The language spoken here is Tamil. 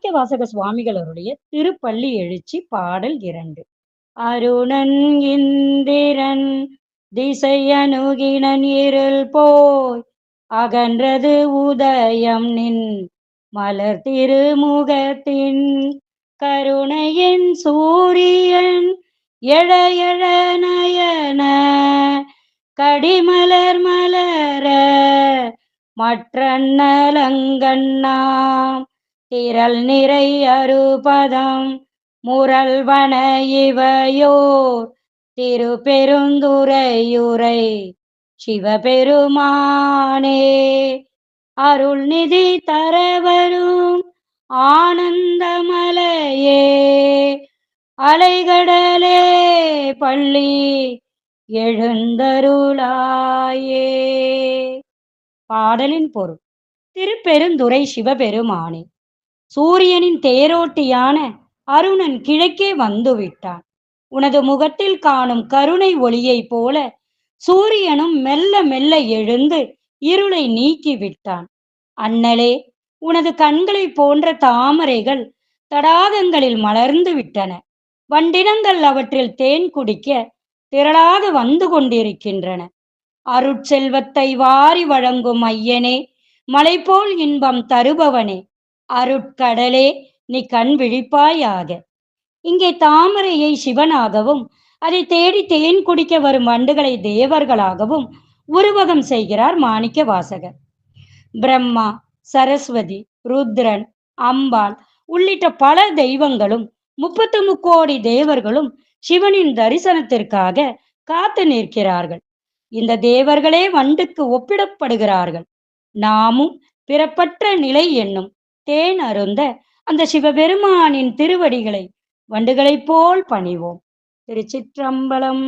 மாணிக்கவாசக சுவாமிகள் அவருடைய திருப்பள்ளி எழுச்சி பாடல் 2. அருணன் இந்திரன் திசையணுகினன் இருள் போய் அகன்றது உதயம் நின் மலர் திருமுகத்தின் கருணையின் சூரியன் எழ எழ நயன கடிமலர் மலர மற்றன்னலங்கண்ணாம் திரள் நிறை அறுபதம் முரல்வன இவையோர் திருப்பெருந்துறையுரை சிவபெருமானே அருள்நிதி தரவரும் ஆனந்தமலையே அலைகடலே பள்ளி எழுந்தருளாயே. பாடலின் பொருள். திருப்பெருந்துறை சிவபெருமானே, சூரியனின் தேரோட்டியான அருணன் கிழக்கே வந்துவிட்டான். உனது முகத்தில் காணும் கருணை ஒளியைப் போல சூரியனும் மெல்ல மெல்ல எழுந்து இருளை நீக்கிவிட்டான். அண்ணலே, உனது கண்களைப் போன்ற தாமரைகள் தடாகங்களில் மலர்ந்து விட்டன. வண்டினங்கள் அவற்றில் தேன் குடிக்க திரளாக வந்து கொண்டிருக்கின்றன. அருட்செல்வத்தை வாரி வழங்கும் ஐயனே, மலை போல் இன்பம் தருபவனே, அருட்கடலே, நீ கண் விழிப்பாயாக. இங்கே தாமரையை சிவனாகவும் அதை தேடி தேன் குடிக்க வரும் வண்டுகளை தேவர்களாகவும் உருவகம் செய்கிறார் மாணிக்க வாசகர். பிரம்மா, சரஸ்வதி, ருத்ரன், அம்பாள் உள்ளிட்ட பல தெய்வங்களும் 33 தேவர்களும் சிவனின் தரிசனத்திற்காக காத்து நிற்கிறார்கள். இந்த தேவர்களே வண்டுக்கு ஒப்பிடப்படுகிறார்கள். நாமும் பிறப்பற்ற நிலை என்னும் தேன் அருந்த அந்த சிவபெருமானின் திருவடிகளை வண்டுகளைப் போல் பணிவோம். திருச்சிற்றம்பலம்.